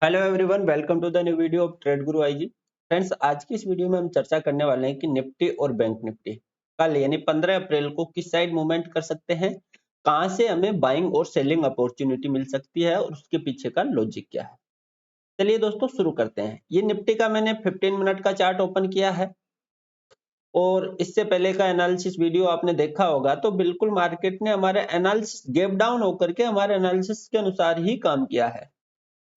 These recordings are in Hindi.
Hello everyone, welcome to the new video of trade guru IG. Friends, आज की इस वीडियो में हम चर्चा करने वाले हैं कि निफ्टी और बैंक निफ्टी कल यानी 15 अप्रैल को किस साइड मूवमेंट कर सकते हैं, कहां से हमें बाइंग और सेलिंग अपॉर्चुनिटी मिल सकती है और उसके पीछे का लॉजिक क्या है। चलिए दोस्तों, शुरू करते हैं। ये निफ्टी का मैंने 15 मिनट का चार्ट ओपन किया है और इससे पहले का एनालिसिस वीडियो आपने देखा होगा, तो बिल्कुल मार्केट ने हमारे एनालिसिस गैप डाउन होकर के हमारे एनालिसिस के अनुसार ही काम किया है।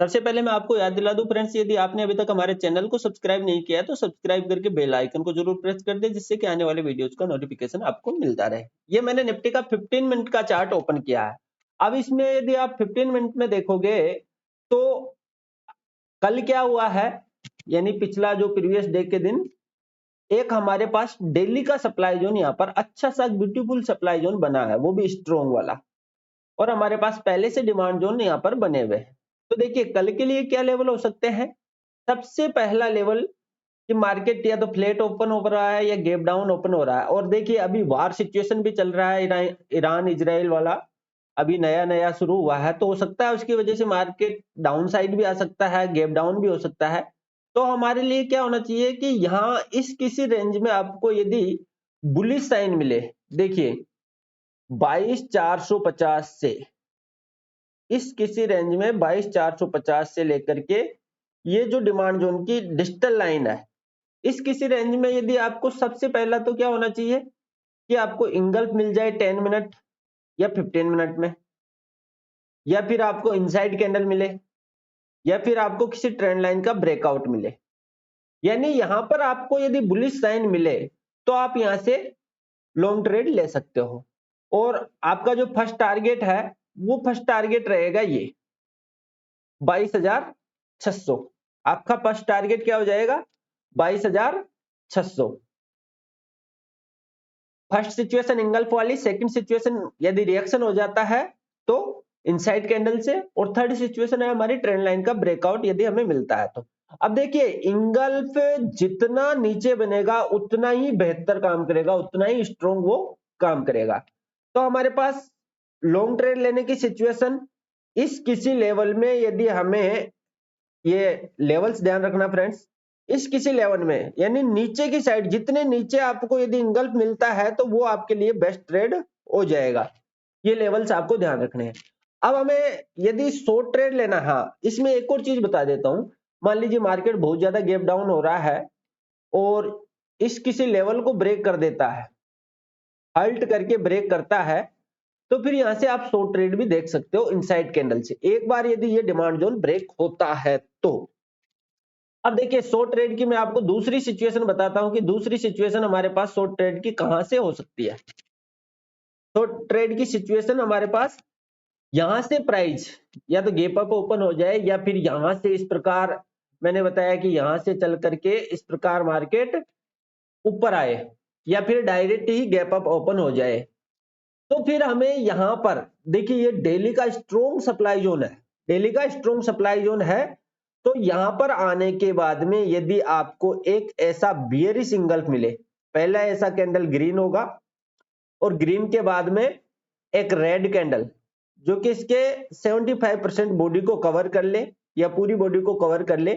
सबसे पहले मैं आपको याद दिला दूं फ्रेंड्स, यदि आपने अभी तक हमारे चैनल को सब्सक्राइब नहीं किया है तो सब्सक्राइब करके बेल आइकन को जरूर प्रेस कर दें, जिससे कि आने वाले वीडियोस का नोटिफिकेशन आपको मिलता रहे। ये मैंने निफ्टी का 15 मिनट का चार्ट ओपन किया है। अब इसमें यदि आप 15 मिनट में देखोगे तो कल क्या हुआ है, यानी पिछला जो प्रीवियस डे के दिन एक हमारे पास डेली का सप्लाई जोन यहाँ पर अच्छा सा ब्यूटीफुल सप्लाई जोन बना है, वो भी स्ट्रॉन्ग वाला। और हमारे पास पहले से डिमांड जोन यहाँ पर बने हुए हैं। तो देखिए कल के लिए क्या लेवल हो सकते हैं। सबसे पहला लेवल कि मार्केट या तो फ्लैट ओपन हो रहा है या गैप डाउन ओपन हो रहा है। और देखिए अभी वार सिचुएशन भी चल रहा है, ईरान इजराइल वाला अभी नया नया शुरू हुआ है, तो हो सकता है उसकी वजह से मार्केट डाउन साइड भी आ सकता है, गैप डाउन भी हो सकता है। तो हमारे लिए क्या होना चाहिए कि यहाँ इस किसी रेंज में आपको यदि बुलिश साइन मिले, देखिए 22,450 से इस किसी रेंज में 22,450 से लेकर के ये जो डिमांड जोन की डिजिटल लाइन है, इस किसी रेंज में यदि आपको सबसे पहला तो क्या होना चाहिए कि आपको इंगल्फ मिल जाए 10 मिनट या 15 मिनट में, या फिर आपको इनसाइड कैंडल मिले, या फिर आपको किसी ट्रेंड लाइन का ब्रेकआउट मिले। यानी यहां पर आपको यदि बुलिश साइन मिले तो आप यहां से लॉन्ग ट्रेड ले सकते हो। और आपका जो फर्स्ट टारगेट है वो फर्स्ट टारगेट रहेगा ये 22,600। आपका फर्स्ट टारगेट क्या हो जाएगा? 22,600। फर्स्ट सिचुएशन इंगल्फ वाली, सेकंड सिचुएशन यदि रिएक्शन हो जाता है तो इनसाइड कैंडल से, और थर्ड सिचुएशन है हमारी ट्रेंड लाइन का ब्रेकआउट यदि हमें मिलता है तो। अब देखिए इंगल्फ जितना नीचे बनेगा उतना ही बेहतर काम करेगा, उतना ही स्ट्रॉन्ग वो काम करेगा। तो हमारे पास लॉन्ग ट्रेड लेने की सिचुएशन इस किसी लेवल में, यदि हमें ये लेवल्स ध्यान रखना फ्रेंड्स, इस किसी लेवल में यानी नीचे की साइड जितने नीचे आपको यदि इंगल्फ मिलता है तो वो आपके लिए बेस्ट ट्रेड हो जाएगा। ये लेवल्स आपको ध्यान रखने हैं। अब हमें यदि शॉर्ट ट्रेड लेना, हाँ इसमें एक और चीज बता देता हूं। मान लीजिए मार्केट बहुत ज्यादा गैप डाउन हो रहा है और इस किसी लेवल को ब्रेक कर देता है, हल्ट करके ब्रेक करता है, तो फिर यहां से आप शॉर्ट ट्रेड भी देख सकते हो इनसाइड कैंडल से, एक बार यदि ये डिमांड जोन ब्रेक होता है तो। अब देखिए शॉर्ट ट्रेड की मैं आपको दूसरी सिचुएशन बताता हूं कि दूसरी सिचुएशन हमारे पास शॉर्ट ट्रेड की कहां से हो सकती है। शॉर्ट ट्रेड की सिचुएशन हमारे पास यहां से प्राइस या तो गैप अप ओपन हो जाए, या फिर यहां से इस प्रकार मैंने बताया कि यहां से चल करके इस प्रकार मार्केट ऊपर आए, या फिर डायरेक्ट ही गैप अप ओपन हो जाए। तो फिर हमें यहां पर देखिए ये डेली का स्ट्रॉन्ग सप्लाई जोन है, डेली का स्ट्रॉन्ग सप्लाई जोन है। तो यहां पर आने के बाद में यदि आपको एक ऐसा बियरिश इंगल्फ मिले, पहला ऐसा कैंडल ग्रीन होगा और ग्रीन के बाद में एक रेड कैंडल जो कि इसके 75% बॉडी को कवर कर ले या पूरी बॉडी को कवर कर ले,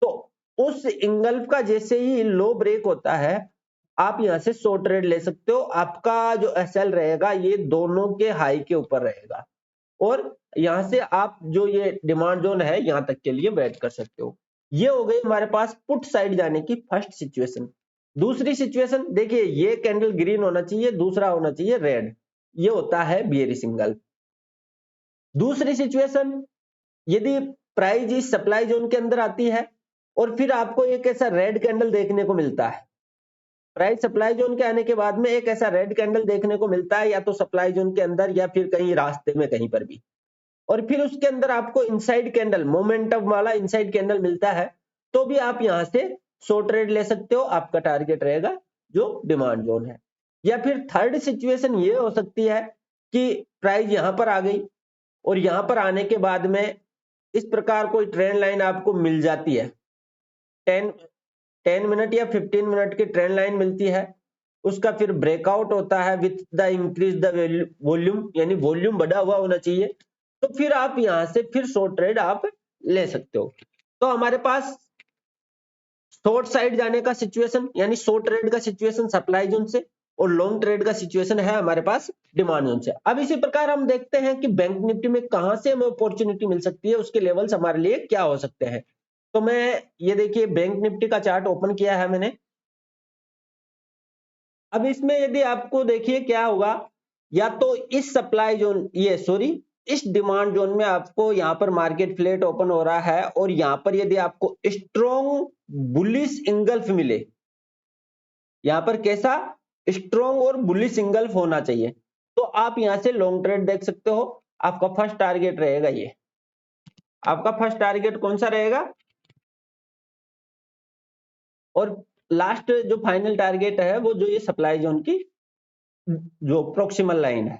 तो उस इंगल्फ का जैसे ही लो ब्रेक होता है आप यहां से शॉर्ट ट्रेड ले सकते हो। आपका जो एसएल रहेगा ये दोनों के हाई के ऊपर रहेगा और यहां से आप जो ये डिमांड जोन है यहां तक के लिए वेट कर सकते हो। ये हो गई हमारे पास पुट साइड जाने की फर्स्ट सिचुएशन। दूसरी सिचुएशन देखिए ये कैंडल ग्रीन होना चाहिए, दूसरा होना चाहिए रेड, ये होता है बियरिश सिंगल। दूसरी सिचुएशन यदि प्राइस इस सप्लाई जोन के अंदर आती है और फिर आपको एक ऐसा रेड कैंडल देखने को मिलता है, प्राइस सप्लाई जोन के आने के बाद में एक ऐसा रेड कैंडल देखने को मिलता है या तो सप्लाई जोन के अंदर या फिर कहीं रास्ते में कहीं पर भी, और फिर उसके अंदर आपको इनसाइड कैंडल मोमेंटम वाला इनसाइड कैंडल मिलता है, तो भी आप यहां से शॉर्ट ट्रेड ले सकते हो। आपका टारगेट रहेगा जो डिमांड जोन है। या फिर थर्ड सिचुएशन ये हो सकती है कि प्राइस यहां पर आ गई और यहां पर आने के बाद में इस प्रकार कोई ट्रेंड लाइन आपको मिल जाती है, 10 मिनट या 15 मिनट की ट्रेंड लाइन मिलती है, उसका फिर ब्रेकआउट होता है with the increase the volume, यानी वॉल्यूम बढ़ा हुआ होना चाहिए। तो फिर आप यहां से फिर शॉर्ट ट्रेड आप ले सकते हो। तो हमारे पास शॉर्ट साइड जाने का सिचुएशन यानी शॉर्ट ट्रेड का सिचुएशन सप्लाई जोन से, और लॉन्ग ट्रेड का सिचुएशन है हमारे पास डिमांड जोन से। अब इसी प्रकार हम देखते हैं कि बैंक निफ्टी में कहां से हमें अपॉर्चुनिटी मिल सकती है, उसके लेवल्स हमारे लिए क्या हो सकते हैं। तो मैं ये देखिए बैंक निफ्टी का चार्ट ओपन किया है मैंने। अब इसमें यदि आपको देखिए क्या होगा, या तो इस सप्लाई जोन इस डिमांड जोन में आपको यहाँ पर मार्केट फ्लैट ओपन हो रहा है, और यहाँ पर यदि आपको स्ट्रॉन्ग बुलिश इंगल्फ मिले, यहाँ पर कैसा स्ट्रॉन्ग और बुलिश इंगल्फ होना चाहिए, तो आप यहाँ से लॉन्ग ट्रेड देख सकते हो। आपका फर्स्ट टारगेट रहेगा ये, आपका फर्स्ट टारगेट कौन सा रहेगा, और लास्ट जो फाइनल टारगेट है वो जो ये सप्लाई जोन की जो प्रोक्सिमल लाइन है।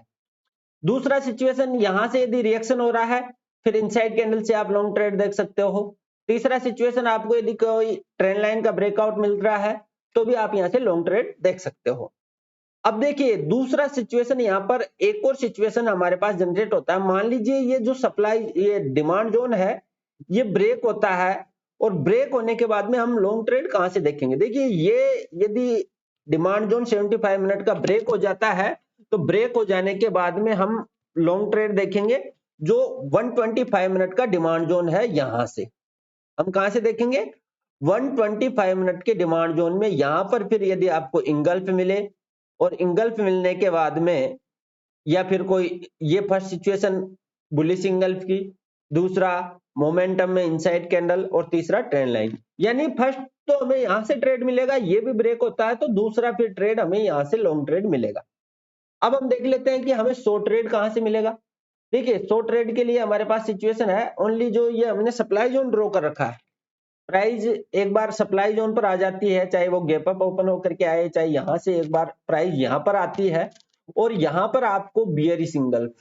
दूसरा सिचुएशन, यहां से यदि रिएक्शन हो रहा है फिर इनसाइड कैंडल से आप लॉन्ग ट्रेड देख सकते हो। तीसरा सिचुएशन, आपको यदि कोई ट्रेंड लाइन का ब्रेकआउट मिल रहा है तो भी आप यहां से लॉन्ग ट्रेड देख सकते हो। अब देखिए दूसरा सिचुएशन, यहाँ पर एक और सिचुएशन हमारे पास जनरेट होता है। मान लीजिए ये जो सप्लाई ये डिमांड जोन है ये ब्रेक होता है, और ब्रेक होने के बाद में हम लॉन्ग ट्रेड कहां से देखेंगे। देखिए ये यदि डिमांड जोन 75 मिनट का ब्रेक हो जाता है तो ब्रेक हो जाने के बाद में हम लॉन्ग ट्रेड देखेंगे जो 125 मिनट का डिमांड जोन है। यहां से हम कहां से देखेंगे, 125 मिनट के डिमांड जोन में। यहां पर फिर यदि आपको इंगल्फ मिले, और इंगल्फ मिलने के बाद में या फिर कोई ये फर्स्ट सिचुएशन बुलिश इंगल्फ की, दूसरा मोमेंटम में इनसाइड कैंडल, और तीसरा ट्रेंड लाइन। यानी फर्स्ट तो हमें यहां से ट्रेड मिलेगा, ये भी ब्रेक होता है तो दूसरा फिर ट्रेड हमें यहां से लॉन्ग ट्रेड मिलेगा। अब हम देख लेते हैं कि हमें शॉर्ट ट्रेड कहां से मिलेगा। देखिए शॉर्ट ट्रेड के लिए हमारे पास सिचुएशन है ओनली जो ये हमने सप्लाई जोन ड्रॉ कर रखा है। प्राइस एक बार सप्लाई जोन पर आ जाती है, चाहे वो गैप अप ओपन होकर के आए, चाहे यहां से एक बार प्राइस यहां पर आती है, और यहां पर आपको बियरिश इंगल्फ,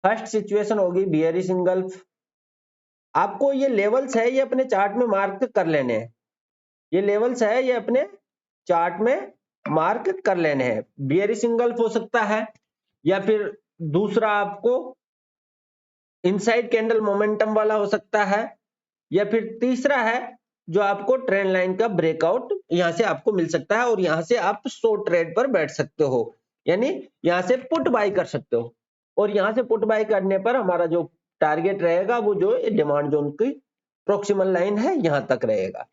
फर्स्ट सिचुएशन होगी बियरिश इंगल्फ। आपको ये लेवल्स है ये अपने चार्ट में मार्क कर लेने हैं, ये लेवल्स है ये अपने चार्ट में मार्क कर लेने हैं। बियरिश इंगल्फ हो सकता है, या फिर दूसरा आपको इनसाइड कैंडल मोमेंटम वाला हो सकता है, या फिर तीसरा है जो आपको ट्रेंड लाइन का ब्रेकआउट यहां से आपको मिल सकता है, और यहां से आप शॉर्ट ट्रेड पर बैठ सकते हो, यानी यहां से पुट बाय कर सकते हो। और यहां से पुट बाय करने पर हमारा जो टारगेट रहेगा वो जो डिमांड जोन की प्रोक्सिमल लाइन है यहां तक रहेगा।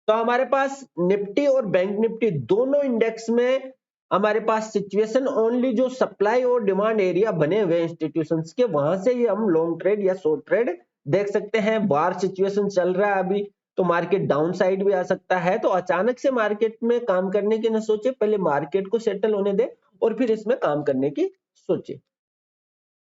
तो हमारे पास निफ्टी और बैंक निफ्टी दोनों इंडेक्स में हमारे पास सिचुएशन ओनली जो सप्लाई और डिमांड एरिया बने हुए इंस्टीट्यूशंस के, वहां से ही हम लॉन्ग ट्रेड या शॉर्ट ट्रेड देख सकते हैं। बार सिचुएशन चल रहा है अभी, तो मार्केट डाउन साइड भी आ सकता है। तो अचानक से मार्केट में काम करने की न सोचे, पहले मार्केट को सेटल होने दे और फिर इसमें काम करने की सोचे।